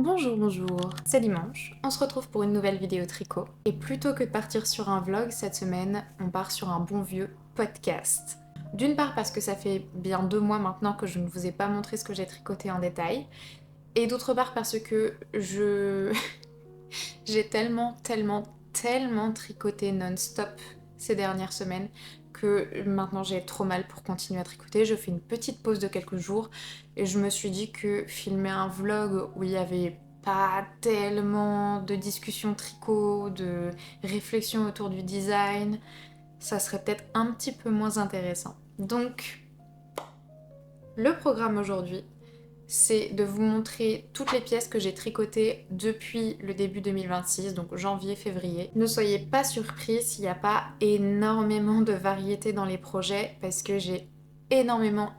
Bonjour, bonjour, c'est dimanche, on se retrouve pour une nouvelle vidéo tricot. Et plutôt que de partir sur un vlog cette semaine, on part sur un bon vieux podcast. D'une part parce que ça fait bien 2 mois maintenant que je ne vous ai pas montré ce que j'ai tricoté en détail. Et d'autre part parce que j'ai tellement tricoté non-stop ces dernières semaines que maintenant j'ai trop mal pour continuer à tricoter. Je fais une petite pause de quelques jours et je me suis dit que filmer un vlog où il y avait pas tellement de discussions tricot, de réflexions autour du design, ça serait peut-être un petit peu moins intéressant. Donc, le programme aujourd'hui, c'est de vous montrer toutes les pièces que j'ai tricotées depuis le début 2026, donc janvier-février. Ne soyez pas surpris s'il n'y a pas énormément de variété dans les projets, parce que j'ai énormément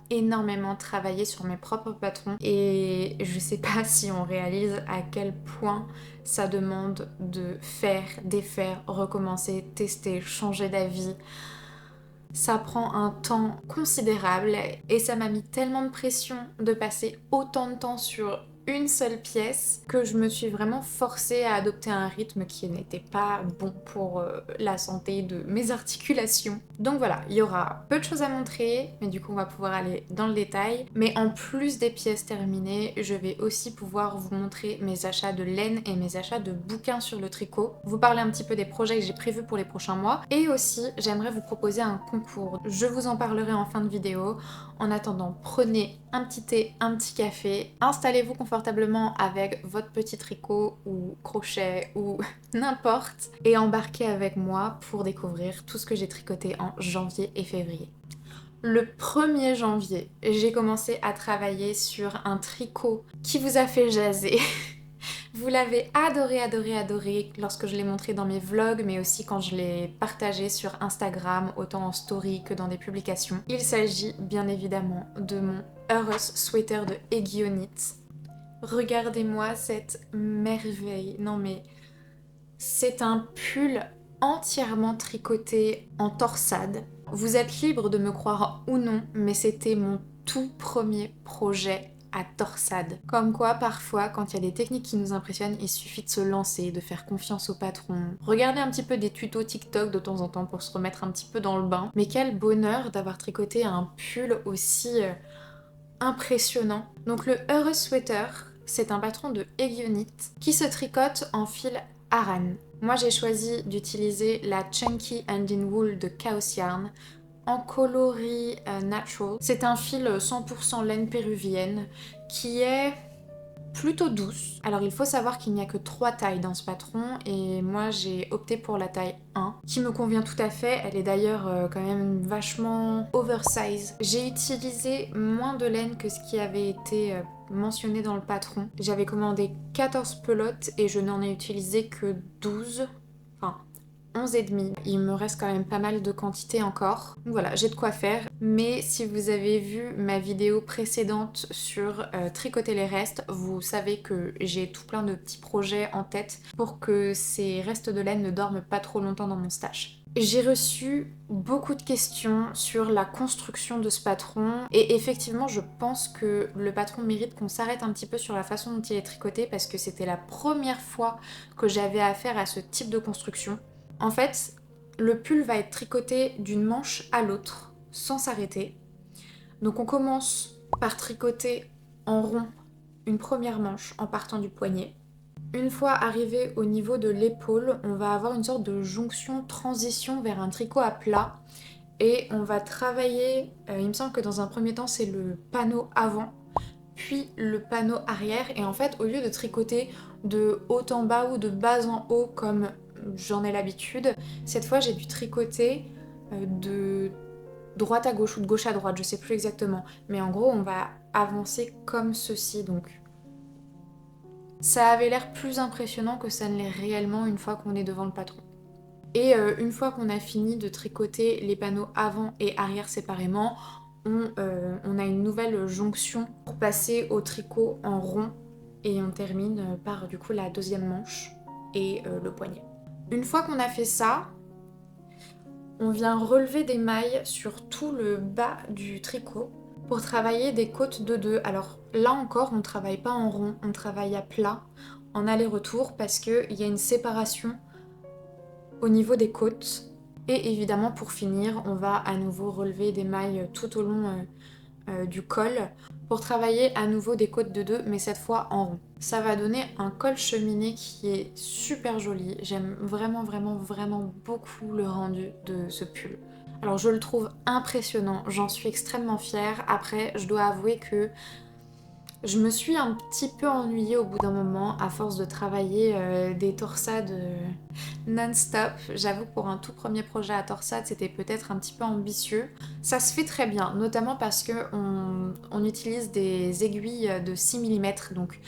travaillé sur mes propres patrons, et je sais pas si on réalise à quel point ça demande de faire, défaire, recommencer, tester, changer d'avis. Ça prend un temps considérable et ça m'a mis tellement de pression de passer autant de temps sur une seule pièce que je me suis vraiment forcée à adopter un rythme qui n'était pas bon pour la santé de mes articulations. Donc voilà, il y aura peu de choses à montrer, mais du coup on va pouvoir aller dans le détail. Mais en plus des pièces terminées, je vais aussi pouvoir vous montrer mes achats de laine et mes achats de bouquins sur le tricot, vous parler un petit peu des projets que j'ai prévus pour les prochains mois, et aussi j'aimerais vous proposer un concours. Je vous en parlerai en fin de vidéo. En attendant, prenez un petit thé, un petit café, installez-vous confortablement avec votre petit tricot ou crochet ou n'importe et embarquez avec moi pour découvrir tout ce que j'ai tricoté en janvier et février. Le 1er janvier, j'ai commencé à travailler sur un tricot qui vous a fait jaser. Vous l'avez adoré lorsque je l'ai montré dans mes vlogs, mais aussi quand je l'ai partagé sur Instagram, autant en story que dans des publications. Il s'agit bien évidemment de mon Heureux Sweater de Egionit. Regardez-moi cette merveille. Non mais, c'est un pull entièrement tricoté en torsade. Vous êtes libre de me croire ou non, mais c'était mon tout premier projet à torsade. Comme quoi, parfois, quand il y a des techniques qui nous impressionnent, il suffit de se lancer, de faire confiance au patron. Regardez un petit peu des tutos TikTok de temps en temps pour se remettre un petit peu dans le bain. Mais quel bonheur d'avoir tricoté un pull aussi impressionnant. Donc le Heureux Sweater, c'est un patron de Egionit qui se tricote en fil Aran. Moi j'ai choisi d'utiliser la Chunky and in Wool de Chaos Yarn en coloris natural. C'est un fil 100% laine péruvienne qui est plutôt douce. Alors il faut savoir qu'il n'y a que 3 tailles dans ce patron et moi j'ai opté pour la taille 1 qui me convient tout à fait. Elle est d'ailleurs quand même vachement oversize. J'ai utilisé moins de laine que ce qui avait été mentionné dans le patron. J'avais commandé 14 pelotes et je n'en ai utilisé que 12. Enfin, 11 et demi. Il me reste quand même pas mal de quantité encore. Donc voilà, j'ai de quoi faire. Mais si vous avez vu ma vidéo précédente sur tricoter les restes, vous savez que j'ai tout plein de petits projets en tête pour que ces restes de laine ne dorment pas trop longtemps dans mon stash. J'ai reçu beaucoup de questions sur la construction de ce patron et effectivement je pense que le patron mérite qu'on s'arrête un petit peu sur la façon dont il est tricoté parce que c'était la première fois que j'avais affaire à ce type de construction. En fait, le pull va être tricoté d'une manche à l'autre, sans s'arrêter. Donc on commence par tricoter en rond une première manche en partant du poignet. Une fois arrivé au niveau de l'épaule, on va avoir une sorte de jonction, transition vers un tricot à plat. Et on va travailler, il me semble que dans un premier temps c'est le panneau avant, puis le panneau arrière. Et en fait, au lieu de tricoter de haut en bas ou de bas en haut comme j'en ai l'habitude, cette fois j'ai dû tricoter de droite à gauche ou de gauche à droite, je sais plus exactement. Mais en gros, on va avancer comme ceci, donc ça avait l'air plus impressionnant que ça ne l'est réellement une fois qu'on est devant le patron. Et une fois qu'on a fini de tricoter les panneaux avant et arrière séparément, on a une nouvelle jonction pour passer au tricot en rond et on termine par du coup la deuxième manche et le poignet. Une fois qu'on a fait ça, on vient relever des mailles sur tout le bas du tricot Pour travailler des côtes de 2, alors là encore on travaille pas en rond, on travaille à plat, en aller-retour parce qu'il y a une séparation au niveau des côtes. Et évidemment pour finir, on va à nouveau relever des mailles tout au long du col pour travailler à nouveau des côtes de 2 mais cette fois en rond. Ça va donner un col cheminé qui est super joli. J'aime vraiment vraiment vraiment beaucoup le rendu de ce pull. Alors je le trouve impressionnant, j'en suis extrêmement fière. Après je dois avouer que je me suis un petit peu ennuyée au bout d'un moment à force de travailler des torsades non-stop. J'avoue que pour un tout premier projet à torsade, c'était peut-être un petit peu ambitieux. Ça se fait très bien, notamment parce qu'on utilise des aiguilles de 6 mm, donc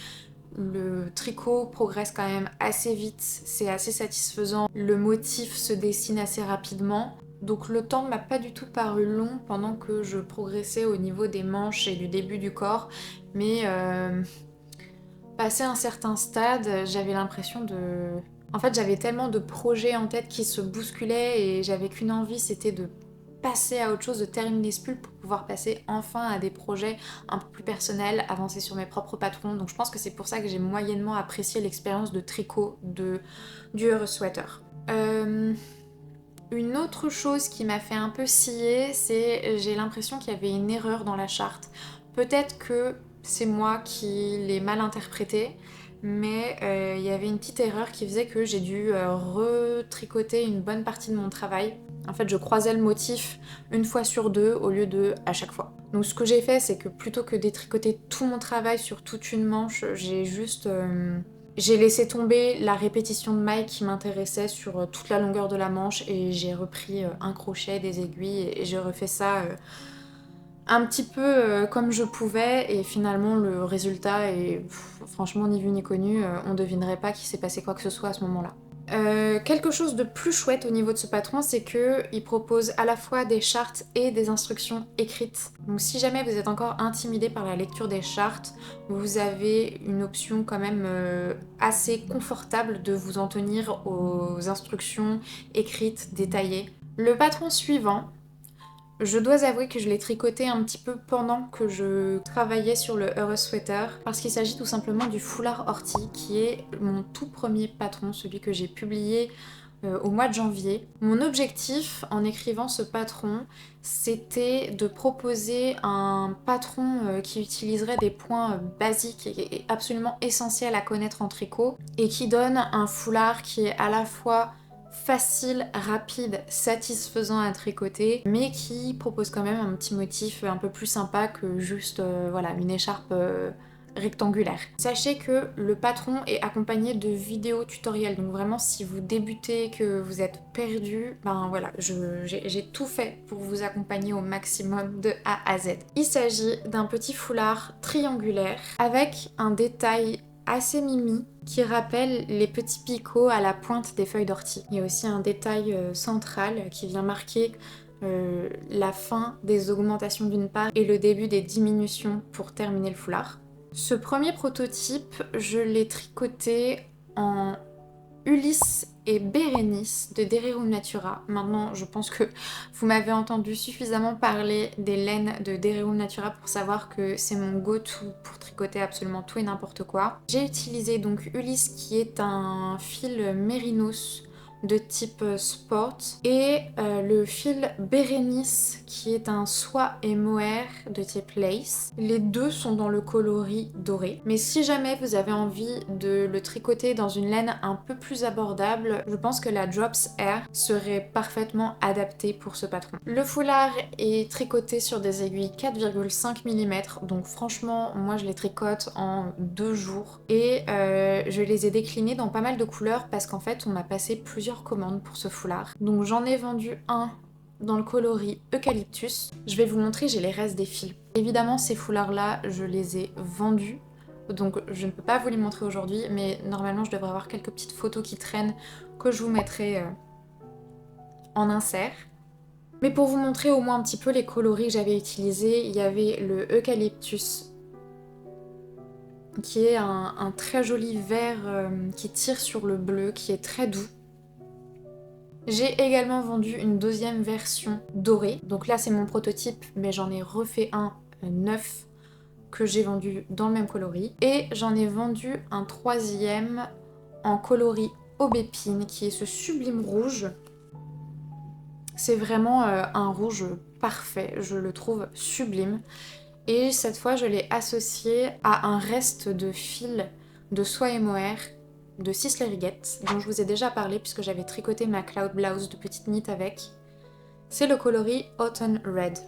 le tricot progresse quand même assez vite, c'est assez satisfaisant. Le motif se dessine assez rapidement. Donc le temps ne m'a pas du tout paru long pendant que je progressais au niveau des manches et du début du corps. Mais passé un certain stade, j'avais l'impression de... En fait, j'avais tellement de projets en tête qui se bousculaient et j'avais qu'une envie, c'était de passer à autre chose, de terminer ce pull pour pouvoir passer enfin à des projets un peu plus personnels, avancer sur mes propres patrons. Donc je pense que c'est pour ça que j'ai moyennement apprécié l'expérience de tricot du Heureux Sweater. Une autre chose qui m'a fait un peu scier, c'est j'ai l'impression qu'il y avait une erreur dans la charte. Peut-être que c'est moi qui l'ai mal interprétée, mais il y avait une petite erreur qui faisait que j'ai dû retricoter une bonne partie de mon travail. En fait, je croisais le motif une fois sur deux au lieu de à chaque fois. Donc ce que j'ai fait, c'est que plutôt que détricoter tout mon travail sur toute une manche, j'ai juste... j'ai laissé tomber la répétition de mailles qui m'intéressait sur toute la longueur de la manche et j'ai repris un crochet, des aiguilles et j'ai refait ça un petit peu comme je pouvais et finalement le résultat est franchement ni vu ni connu, on devinerait pas qu'il s'est passé quoi que ce soit à ce moment-là. Quelque chose de plus chouette au niveau de ce patron, c'est qu'il propose à la fois des chartes et des instructions écrites. Donc si jamais vous êtes encore intimidé par la lecture des chartes, vous avez une option quand même assez confortable de vous en tenir aux instructions écrites, détaillées. Le patron suivant, je dois avouer que je l'ai tricoté un petit peu pendant que je travaillais sur le Heureux Sweater parce qu'il s'agit tout simplement du foulard ortie qui est mon tout premier patron, celui que j'ai publié au mois de janvier. Mon objectif en écrivant ce patron, c'était de proposer un patron qui utiliserait des points basiques et absolument essentiels à connaître en tricot et qui donne un foulard qui est à la fois facile, rapide, satisfaisant à tricoter, mais qui propose quand même un petit motif un peu plus sympa que juste voilà, une écharpe rectangulaire. Sachez que le patron est accompagné de vidéos tutoriels, donc vraiment si vous débutez, que vous êtes perdu, ben voilà, j'ai tout fait pour vous accompagner au maximum de A à Z. Il s'agit d'un petit foulard triangulaire avec un détail assez mimi qui rappelle les petits picots à la pointe des feuilles d'ortie. Il y a aussi un détail central qui vient marquer la fin des augmentations d'une part et le début des diminutions pour terminer le foulard. Ce premier prototype, je l'ai tricoté en Ulysse et Bérénice de Dererum Natura. Maintenant, je pense que vous m'avez entendu suffisamment parler des laines de Dererum Natura pour savoir que c'est mon go-to pour tricoter absolument tout et n'importe quoi. J'ai utilisé donc Ulysse qui est un fil mérinos de type sport et le fil Bérénice qui est un soie et mohair de type lace. Les deux sont dans le coloris doré. Mais si jamais vous avez envie de le tricoter dans une laine un peu plus abordable, je pense que la Drops Air serait parfaitement adaptée pour ce patron. Le foulard est tricoté sur des aiguilles 4,5 mm, donc franchement moi je les tricote en 2 jours et je les ai déclinés dans pas mal de couleurs parce qu'en fait on m'a passé plusieurs commandes pour ce foulard. Donc j'en ai vendu un dans le coloris Eucalyptus. Je vais vous montrer, j'ai les restes des fils. Évidemment ces foulards là je les ai vendus, donc je ne peux pas vous les montrer aujourd'hui, mais normalement je devrais avoir quelques petites photos qui traînent que je vous mettrai en insert. Mais pour vous montrer au moins un petit peu les coloris que j'avais utilisés, il y avait le Eucalyptus qui est un très joli vert qui tire sur le bleu, qui est très doux. J'ai également vendu une deuxième version dorée, donc là c'est mon prototype, mais j'en ai refait un 9 que j'ai vendu dans le même coloris. Et j'en ai vendu un 3e en coloris aubépine qui est ce sublime rouge. C'est vraiment un rouge parfait, je le trouve sublime. Et cette fois, je l'ai associé à un reste de fil de soie et mohair de Sisley Riguette, dont je vous ai déjà parlé puisque j'avais tricoté ma cloud blouse de petite knit avec. C'est le coloris Autumn Red.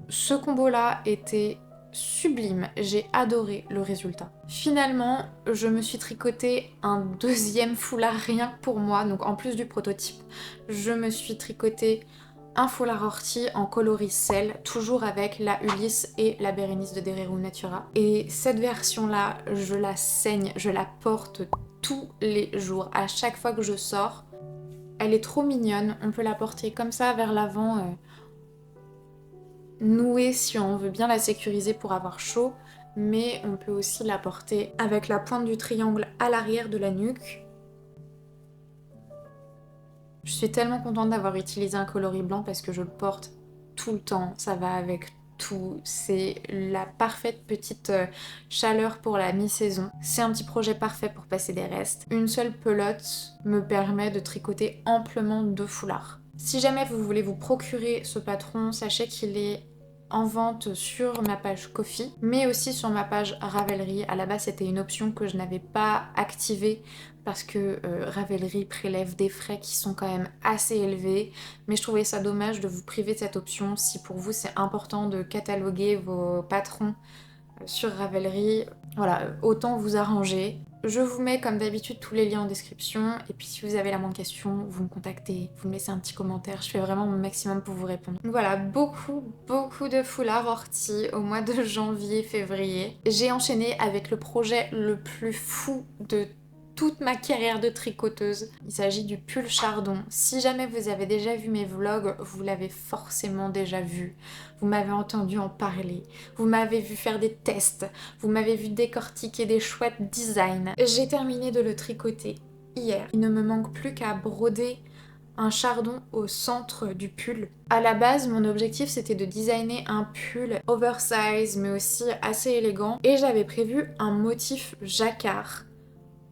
Ce combo-là était sublime, j'ai adoré le résultat. Finalement, je me suis tricoté un 2e foulard rien que pour moi, donc en plus du prototype, je me suis tricoté un foulard ortie en coloris sel, toujours avec la Ulysse et la Bérénice de Dererou Natura. Et cette version-là, je la saigne, je la porte tous les jours, à chaque fois que je sors. Elle est trop mignonne, on peut la porter comme ça vers l'avant, nouée si on veut bien la sécuriser pour avoir chaud, mais on peut aussi la porter avec la pointe du triangle à l'arrière de la nuque. Je suis tellement contente d'avoir utilisé un coloris blanc parce que je le porte tout le temps, ça va avec tout, c'est la parfaite petite chaleur pour la mi-saison. C'est un petit projet parfait pour passer des restes. Une seule pelote me permet de tricoter amplement 2 foulards. Si jamais vous voulez vous procurer ce patron, sachez qu'il est en vente sur ma page Ko-fi, mais aussi sur ma page Ravelry. À la base, c'était une option que je n'avais pas activée parce que Ravelry prélève des frais qui sont quand même assez élevés, mais je trouvais ça dommage de vous priver de cette option. Si pour vous c'est important de cataloguer vos patrons sur Ravelry, voilà, autant vous arranger. Je vous mets comme d'habitude tous les liens en description, et puis si vous avez la moindre question, vous me contactez, vous me laissez un petit commentaire, je fais vraiment mon maximum pour vous répondre. Donc voilà, beaucoup de foulards ortis au mois de janvier-février. J'ai enchaîné avec le projet le plus fou de toute ma carrière de tricoteuse. Il s'agit du pull chardon. Si jamais vous avez déjà vu mes vlogs, vous l'avez forcément déjà vu. Vous m'avez entendu en parler, vous m'avez vu faire des tests, vous m'avez vu décortiquer des chouettes designs. J'ai terminé de le tricoter hier. Il ne me manque plus qu'à broder un chardon au centre du pull. À la base, mon objectif c'était de designer un pull oversize mais aussi assez élégant, et j'avais prévu un motif jacquard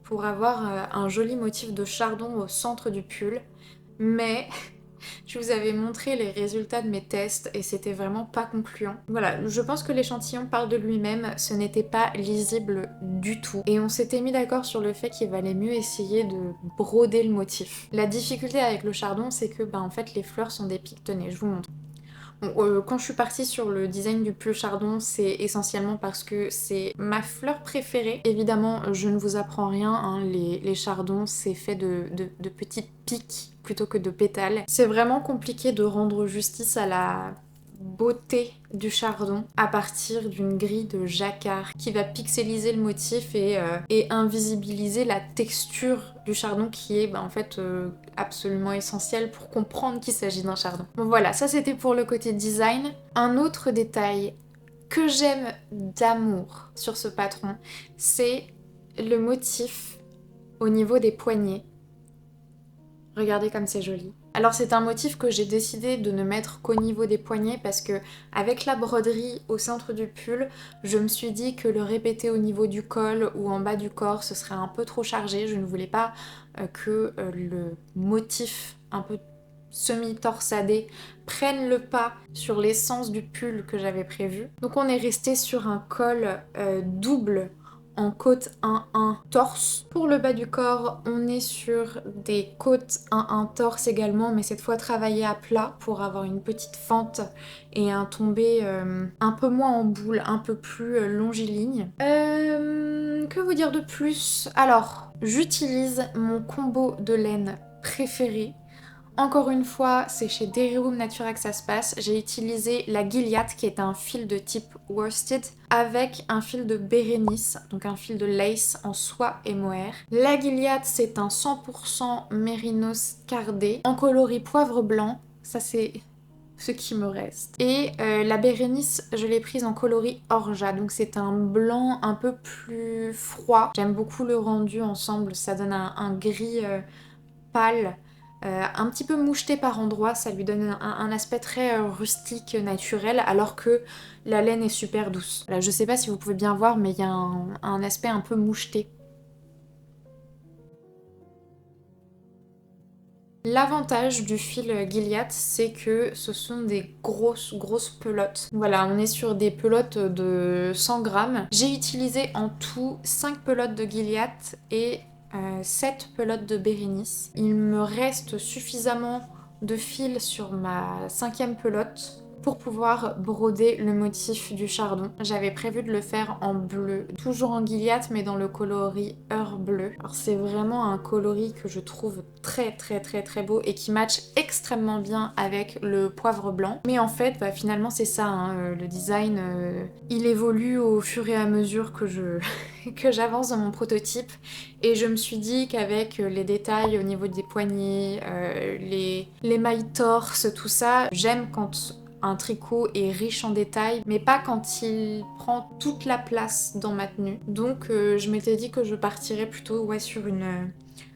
pour avoir un joli motif de chardon au centre du pull, mais je vous avais montré les résultats de mes tests et c'était vraiment pas concluant. Voilà, je pense que l'échantillon parle de lui-même, ce n'était pas lisible du tout. Et on s'était mis d'accord sur le fait qu'il valait mieux essayer de broder le motif. La difficulté avec le chardon, c'est que en fait les fleurs sont des pics. Tenez, je vous montre. Bon, quand je suis partie sur le design du pull chardon, c'est essentiellement parce que c'est ma fleur préférée. Évidemment, je ne vous apprends rien, hein, les chardons, c'est fait de petites piques plutôt que de pétales. C'est vraiment compliqué de rendre justice à la beauté du chardon à partir d'une grille de jacquard qui va pixeliser le motif et invisibiliser la texture du chardon qui est en fait absolument essentielle pour comprendre qu'il s'agit d'un chardon. Bon voilà, ça c'était pour le côté design. Un autre détail que j'aime d'amour sur ce patron, c'est le motif au niveau des poignets. Regardez comme c'est joli. Alors c'est un motif que j'ai décidé de ne mettre qu'au niveau des poignets parce que avec la broderie au centre du pull, je me suis dit que le répéter au niveau du col ou en bas du corps ce serait un peu trop chargé. Je ne voulais pas que le motif un peu semi-torsadé prenne le pas sur l'essence du pull que j'avais prévu. Donc on est resté sur un col double en côte 1-1 torse. Pour le bas du corps, on est sur des côtes 1-1 torse également, mais cette fois travaillé à plat pour avoir une petite fente et un tombé un peu moins en boule, un peu plus longiligne. Que vous dire de plus? Alors, j'utilise mon combo de laine préféré. Encore une fois, c'est chez Dereroo Natura que ça se passe. J'ai utilisé la Gilliatt qui est un fil de type worsted avec un fil de Bérénice, donc un fil de lace en soie et mohair. La Gilliatt c'est un 100% mérinos cardé en coloris poivre blanc. Ça c'est ce qui me reste. Et la Bérénice, je l'ai prise en coloris orgeat, donc c'est un blanc un peu plus froid. J'aime beaucoup le rendu ensemble, ça donne un gris pâle. un petit peu moucheté par endroits, ça lui donne un aspect très rustique, naturel, alors que la laine est super douce. Voilà, je sais pas si vous pouvez bien voir, mais il y a un aspect un peu moucheté. L'avantage du fil Gilliatt, c'est que ce sont des grosses pelotes. Voilà, on est sur des pelotes de 100 grammes. J'ai utilisé en tout 5 pelotes de Gilliatt et 7 pelotes de Bérénice. Il me reste suffisamment de fil sur ma 5e pelote pour pouvoir broder le motif du chardon. J'avais prévu de le faire en bleu, toujours en Gilliatt mais dans le coloris Heure Bleu. Alors c'est vraiment un coloris que je trouve très beau et qui match extrêmement bien avec le poivre blanc. Mais en fait, finalement c'est ça, hein, le design, il évolue au fur et à mesure que que j'avance dans mon prototype et je me suis dit qu'avec les détails au niveau des poignets, les mailles torse, tout ça, j'aime quand un tricot est riche en détails, mais pas quand il prend toute la place dans ma tenue. Donc je m'étais dit que je partirais plutôt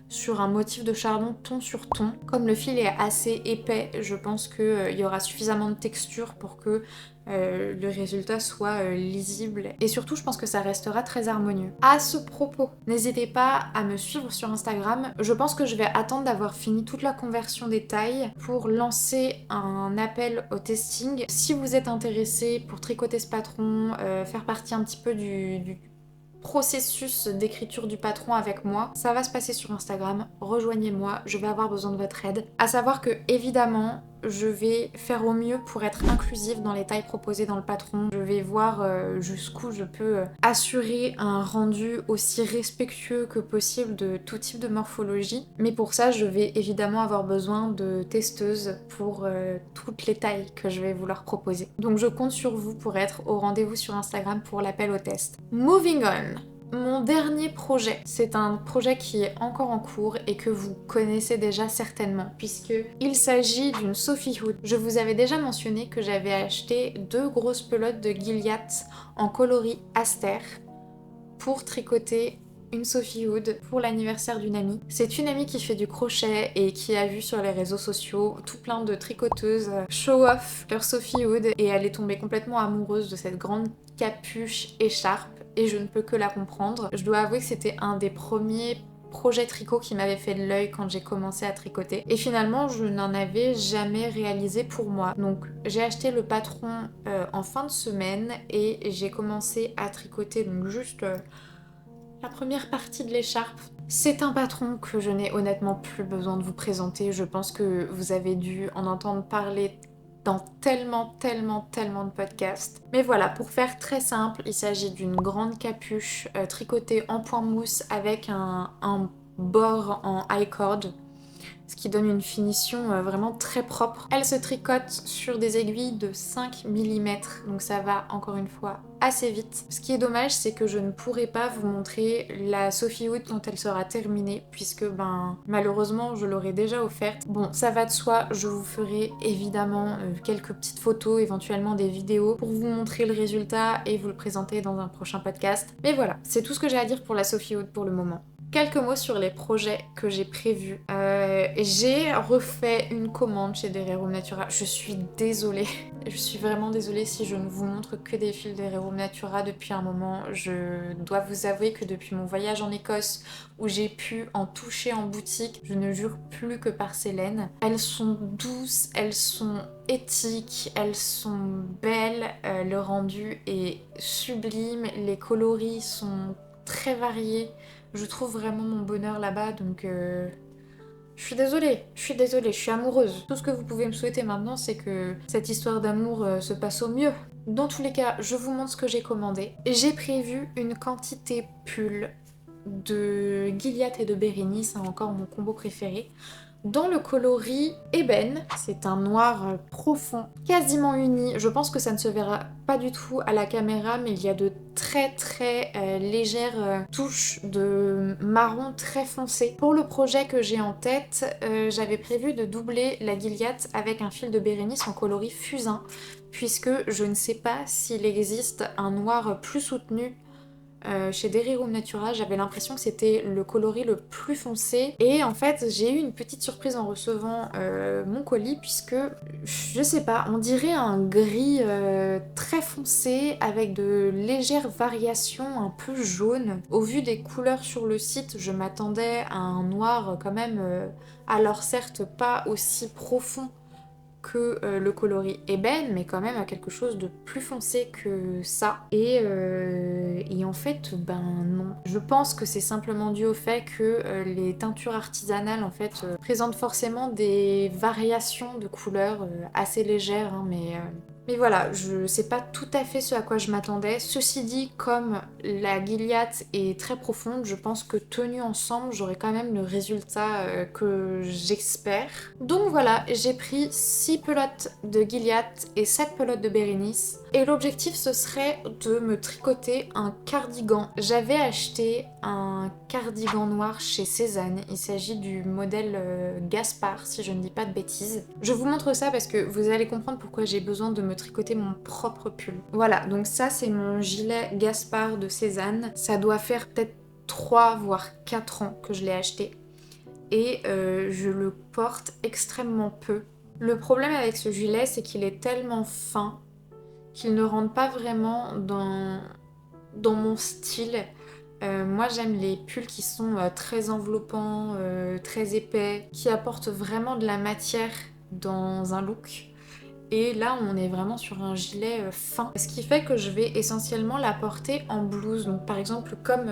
sur un motif de chardon ton sur ton. Comme le fil est assez épais, je pense qu'il y aura suffisamment de texture pour que le résultat soit lisible. Et surtout, je pense que ça restera très harmonieux. À ce propos, n'hésitez pas à me suivre sur Instagram. Je pense que je vais attendre d'avoir fini toute la conversion des tailles pour lancer un appel au testing. Si vous êtes intéressé pour tricoter ce patron, faire partie un petit peu du processus d'écriture du patron avec moi, ça va se passer sur Instagram, rejoignez-moi, je vais avoir besoin de votre aide. À savoir que évidemment, je vais faire au mieux pour être inclusive dans les tailles proposées dans le patron. Je vais voir jusqu'où je peux assurer un rendu aussi respectueux que possible de tout type de morphologie. Mais pour ça, je vais évidemment avoir besoin de testeuses pour toutes les tailles que je vais vouloir proposer. Donc je compte sur vous pour être au rendez-vous sur Instagram pour l'appel au test. Moving on. Mon dernier projet, c'est un projet qui est encore en cours et que vous connaissez déjà certainement, puisque il s'agit d'une Sophie Hood. Je vous avais déjà mentionné que j'avais acheté 2 grosses pelotes de Gilliatt en coloris Aster pour tricoter une Sophie Hood pour l'anniversaire d'une amie. C'est une amie qui fait du crochet et qui a vu sur les réseaux sociaux tout plein de tricoteuses show off leur Sophie Hood et elle est tombée complètement amoureuse de cette grande capuche écharpe et je ne peux que la comprendre. Je dois avouer que c'était un des premiers projets tricot qui m'avait fait de l'œil quand j'ai commencé à tricoter et finalement je n'en avais jamais réalisé pour moi. Donc j'ai acheté le patron en fin de semaine et j'ai commencé à tricoter donc juste la première partie de l'écharpe. C'est un patron que je n'ai honnêtement plus besoin de vous présenter. Je pense que vous avez dû en entendre parler dans tellement de podcasts. Mais voilà, pour faire très simple, il s'agit d'une grande capuche tricotée en point mousse avec un bord en high cord, ce qui donne une finition vraiment très propre. Elle se tricote sur des aiguilles de 5 mm, donc ça va encore une fois assez vite. Ce qui est dommage, c'est que je ne pourrai pas vous montrer la Sophie Hood quand elle sera terminée, puisque malheureusement je l'aurai déjà offerte. Bon, ça va de soi, je vous ferai évidemment quelques petites photos, éventuellement des vidéos, pour vous montrer le résultat et vous le présenter dans un prochain podcast. Mais voilà, c'est tout ce que j'ai à dire pour la Sophie Hood pour le moment. Quelques mots sur les projets que j'ai prévus. J'ai refait une commande chez Dererum Natura. Je suis désolée. Je suis vraiment désolée si je ne vous montre que des fils Dererum Natura depuis un moment. Je dois vous avouer que depuis mon voyage en Écosse, où j'ai pu en toucher en boutique, je ne jure plus que par ces laines. Elles sont douces, elles sont éthiques, elles sont belles, le rendu est sublime, les coloris sont très variés. Je trouve vraiment mon bonheur là-bas, donc je suis désolée, je suis amoureuse. Tout ce que vous pouvez me souhaiter maintenant, c'est que cette histoire d'amour se passe au mieux. Dans tous les cas, je vous montre ce que j'ai commandé. J'ai prévu une quantité pull de Gilliatt et de Bérénice, encore mon combo préféré, dans le coloris ébène. C'est un noir profond, quasiment uni. Je pense que ça ne se verra pas du tout à la caméra, mais il y a de très légères touches de marron très foncé. Pour le projet que j'ai en tête, j'avais prévu de doubler la Gilliatt avec un fil de Bérénice en coloris fusain, puisque je ne sais pas s'il existe un noir plus soutenu chez Derry Room Natura. J'avais l'impression que c'était le coloris le plus foncé. Et en fait, j'ai eu une petite surprise en recevant mon colis puisque, je sais pas, on dirait un gris très foncé avec de légères variations un peu jaunes. Au vu des couleurs sur le site, je m'attendais à un noir quand même, alors certes pas aussi profond que le coloris ébène, mais quand même à quelque chose de plus foncé que ça. Et en fait, ben non. Je pense que c'est simplement dû au fait que les teintures artisanales en fait présentent forcément des variations de couleurs assez légères, hein, mais voilà, c'est pas tout à fait ce à quoi je m'attendais. Ceci dit, comme la Gilliatt est très profonde, je pense que tenue ensemble, j'aurai quand même le résultat que j'espère. Donc voilà, j'ai pris 6 pelotes de Gilliatt et 7 pelotes de Bérénice. Et l'objectif, ce serait de me tricoter un cardigan. J'avais acheté un cardigan noir chez Cézanne. Il s'agit du modèle Gaspard, si je ne dis pas de bêtises. Je vous montre ça parce que vous allez comprendre pourquoi j'ai besoin de me tricoter mon propre pull. Voilà, donc ça c'est mon gilet Gaspard de Cézanne. Ça doit faire peut-être 3 voire 4 ans que je l'ai acheté. Et je le porte extrêmement peu. Le problème avec ce gilet, c'est qu'il est tellement fin qu'il ne rentre pas vraiment dans mon style. Moi j'aime les pulls qui sont très enveloppants, très épais, qui apportent vraiment de la matière dans un look. Et là on est vraiment sur un gilet fin. Ce qui fait que je vais essentiellement la porter en blouse. Donc par exemple comme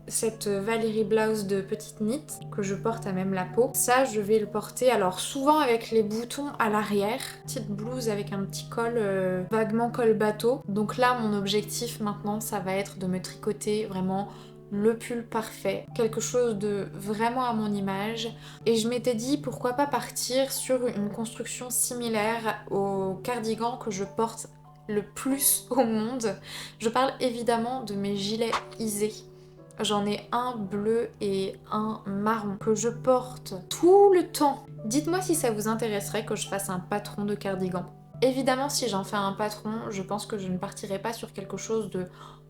cette Valérie Blouse de petite knit que je porte à même la peau. Ça je vais le porter alors souvent avec les boutons à l'arrière. Petite blouse avec un petit col vaguement col bateau. Donc là mon objectif maintenant ça va être de me tricoter vraiment le pull parfait, quelque chose de vraiment à mon image. Et je m'étais dit pourquoi pas partir sur une construction similaire au cardigan que je porte le plus au monde. Je parle évidemment de mes gilets Isée. J'en ai un bleu et un marron que je porte tout le temps. Dites-moi si ça vous intéresserait que je fasse un patron de cardigan. Évidemment, si j'en fais un patron, je pense que je ne partirai pas sur quelque chose de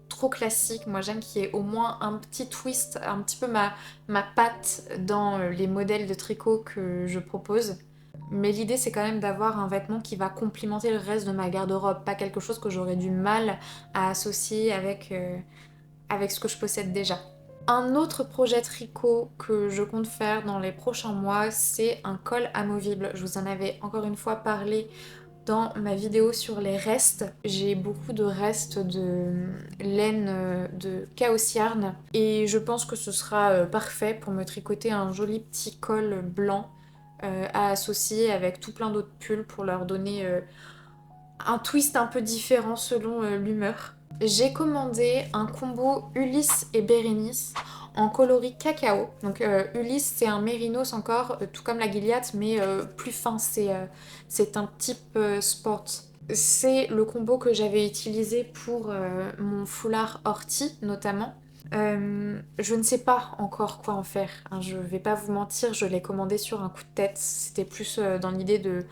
trop classique. Moi, j'aime qu'il y ait au moins un petit twist, un petit peu ma patte dans les modèles de tricot que je propose. Mais l'idée, c'est quand même d'avoir un vêtement qui va complimenter le reste de ma garde-robe, pas quelque chose que j'aurais du mal à associer avec ce que je possède déjà. Un autre projet tricot que je compte faire dans les prochains mois, c'est un col amovible. Je vous en avais encore une fois parlé dans ma vidéo sur les restes. J'ai beaucoup de restes de laine de Chaos Yarn et je pense que ce sera parfait pour me tricoter un joli petit col blanc à associer avec tout plein d'autres pulls pour leur donner un twist un peu différent selon l'humeur. J'ai commandé un combo Ulysse et Bérénice en coloris cacao. Donc Ulysse c'est un mérinos encore, tout comme la Gilliatt, mais plus fin, c'est un type sport. C'est le combo que j'avais utilisé pour mon foulard ortie notamment. Je ne sais pas encore quoi en faire, hein, je vais pas vous mentir, je l'ai commandé sur un coup de tête. C'était plus dans l'idée de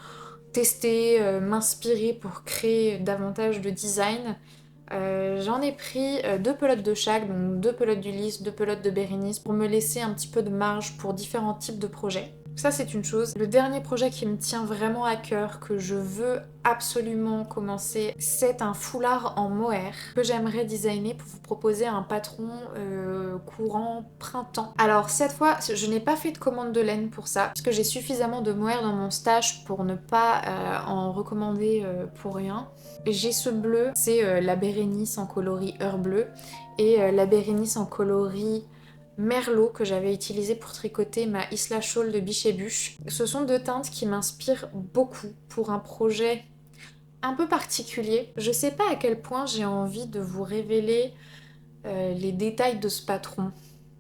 tester, m'inspirer pour créer davantage de design. J'en ai pris 2 pelotes de chaque, donc 2 pelotes d'Ulysse, 2 pelotes de Bérénice, pour me laisser un petit peu de marge pour différents types de projets. Ça c'est une chose. Le dernier projet qui me tient vraiment à cœur, que je veux absolument commencer, c'est un foulard en mohair que j'aimerais designer pour vous proposer un patron courant printemps. Alors cette fois, je n'ai pas fait de commande de laine pour ça, puisque j'ai suffisamment de mohair dans mon stash pour ne pas en recommander pour rien. J'ai ce bleu, c'est la Bérénice en coloris heure bleu et la Bérénice en coloris Merlot que j'avais utilisé pour tricoter ma Isla Shawl de Biche et Bûche. Ce sont 2 teintes qui m'inspirent beaucoup pour un projet un peu particulier. Je sais pas à quel point j'ai envie de vous révéler les détails de ce patron.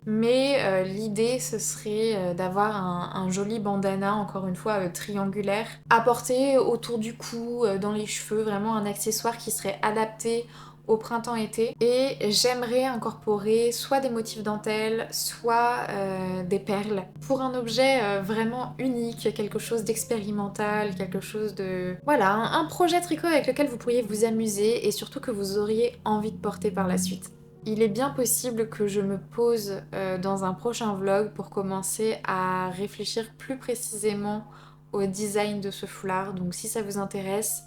Mais l'idée, ce serait d'avoir un joli bandana, encore une fois triangulaire, à porter autour du cou, dans les cheveux, vraiment un accessoire qui serait adapté au printemps-été. Et j'aimerais incorporer soit des motifs dentelle, soit des perles, pour un objet vraiment unique, quelque chose d'expérimental, quelque chose de... Voilà, un projet tricot avec lequel vous pourriez vous amuser et surtout que vous auriez envie de porter par la suite. Il est bien possible que je me pose dans un prochain vlog pour commencer à réfléchir plus précisément au design de ce foulard. Donc si ça vous intéresse,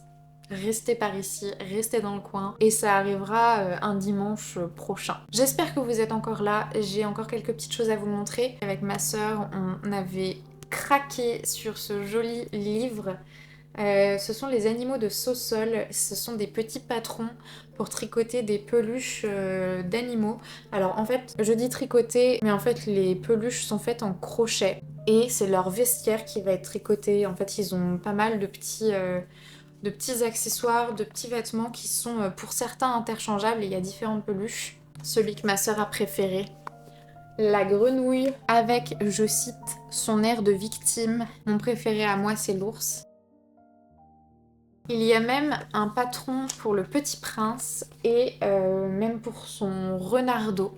restez par ici, restez dans le coin et ça arrivera un dimanche prochain. J'espère que vous êtes encore là, j'ai encore quelques petites choses à vous montrer. Avec ma sœur, on avait craqué sur ce joli livre. Ce sont les animaux de Saussol, ce sont des petits patrons pour tricoter des peluches d'animaux. Alors en fait, je dis tricoter, mais en fait les peluches sont faites en crochet et c'est leur vestiaire qui va être tricoté. En fait, ils ont pas mal de petits accessoires, de petits vêtements qui sont pour certains interchangeables et il y a différentes peluches. Celui que ma sœur a préféré, la grenouille avec, je cite, son air de victime. Mon préféré à moi, c'est l'ours. Il y a même un patron pour le Petit Prince et même pour son renardeau.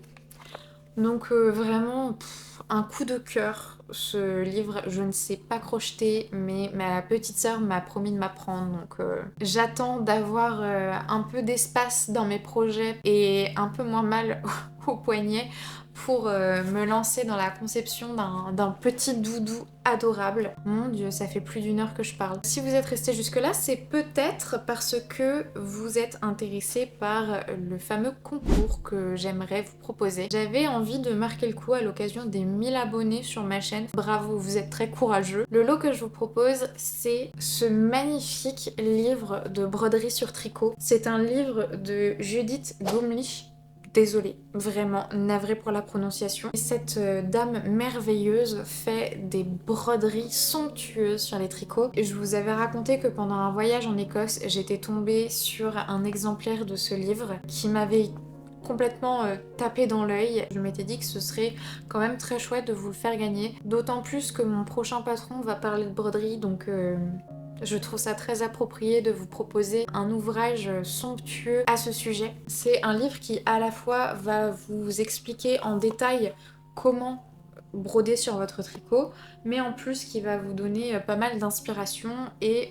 Donc vraiment un coup de cœur, ce livre. Je ne sais pas crocheter, mais ma petite sœur m'a promis de m'apprendre. Donc j'attends d'avoir un peu d'espace dans mes projets et un peu moins mal au poignet pour me lancer dans la conception d'un petit doudou adorable. Mon Dieu, ça fait plus d'1 heure que je parle. Si vous êtes resté jusque là, c'est peut-être parce que vous êtes intéressé par le fameux concours que j'aimerais vous proposer. J'avais envie de marquer le coup à l'occasion des 1000 abonnés sur ma chaîne. Bravo, vous êtes très courageux. Le lot que je vous propose, c'est ce magnifique livre de broderie sur tricot. C'est un livre de Judith Gomlich. Désolée, vraiment navrée pour la prononciation. Cette dame merveilleuse fait des broderies somptueuses sur les tricots. Et je vous avais raconté que pendant un voyage en Écosse, j'étais tombée sur un exemplaire de ce livre qui m'avait complètement tapé dans l'œil. Je m'étais dit que ce serait quand même très chouette de vous le faire gagner. D'autant plus que mon prochain patron va parler de broderie, donc je trouve ça très approprié de vous proposer un ouvrage somptueux à ce sujet. C'est un livre qui à la fois va vous expliquer en détail comment broder sur votre tricot, mais en plus qui va vous donner pas mal d'inspiration et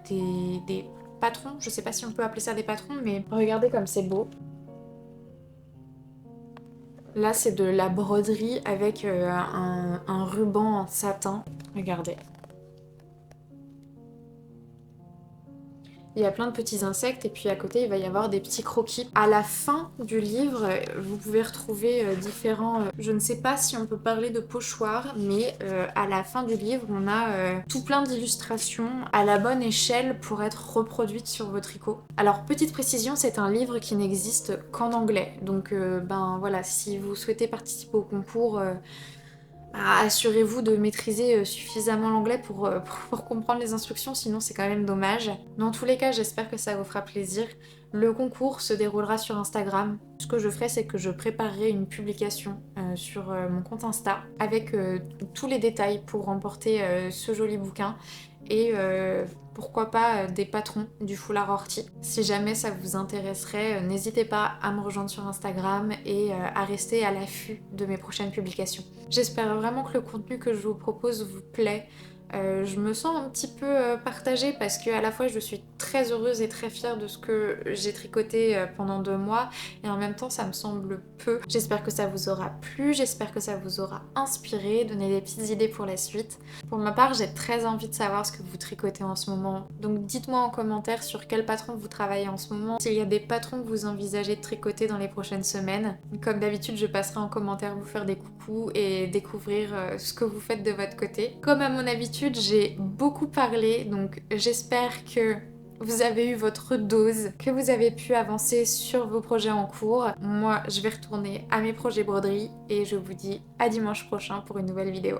des patrons. Je sais pas si on peut appeler ça des patrons, mais regardez comme c'est beau. Là, c'est de la broderie avec un ruban en satin. Regardez. Il y a plein de petits insectes et puis à côté il va y avoir des petits croquis. À la fin du livre, vous pouvez retrouver différents... je ne sais pas si on peut parler de pochoirs, mais à la fin du livre, on a tout plein d'illustrations à la bonne échelle pour être reproduites sur vos tricots. Alors petite précision, c'est un livre qui n'existe qu'en anglais. Donc ben voilà, si vous souhaitez participer au concours... assurez-vous de maîtriser suffisamment l'anglais pour comprendre les instructions, sinon c'est quand même dommage. Dans tous les cas, j'espère que ça vous fera plaisir. Le concours se déroulera sur Instagram. Ce que je ferai, c'est que je préparerai une publication sur mon compte Insta avec tous les détails pour remporter ce joli bouquin et pourquoi pas des patrons du foulard ortie. Si jamais ça vous intéresserait, n'hésitez pas à me rejoindre sur Instagram et à rester à l'affût de mes prochaines publications. J'espère vraiment que le contenu que je vous propose vous plaît. Je me sens un petit peu partagée parce que à la fois je suis très heureuse et très fière de ce que j'ai tricoté pendant 2 mois et en même temps ça me semble peu. J'espère que ça vous aura plu, j'espère que ça vous aura inspiré, donné des petites idées pour la suite. Pour ma part, j'ai très envie de savoir ce que vous tricotez en ce moment. Donc dites-moi en commentaire sur quel patron vous travaillez en ce moment, s'il y a des patrons que vous envisagez de tricoter dans les prochaines semaines. Comme d'habitude, je passerai en commentaire vous faire des coucous et découvrir ce que vous faites de votre côté. Comme à mon habitude, j'ai beaucoup parlé, donc j'espère que vous avez eu votre dose, que vous avez pu avancer sur vos projets en cours. Moi, je vais retourner à mes projets broderie et je vous dis à dimanche prochain pour une nouvelle vidéo.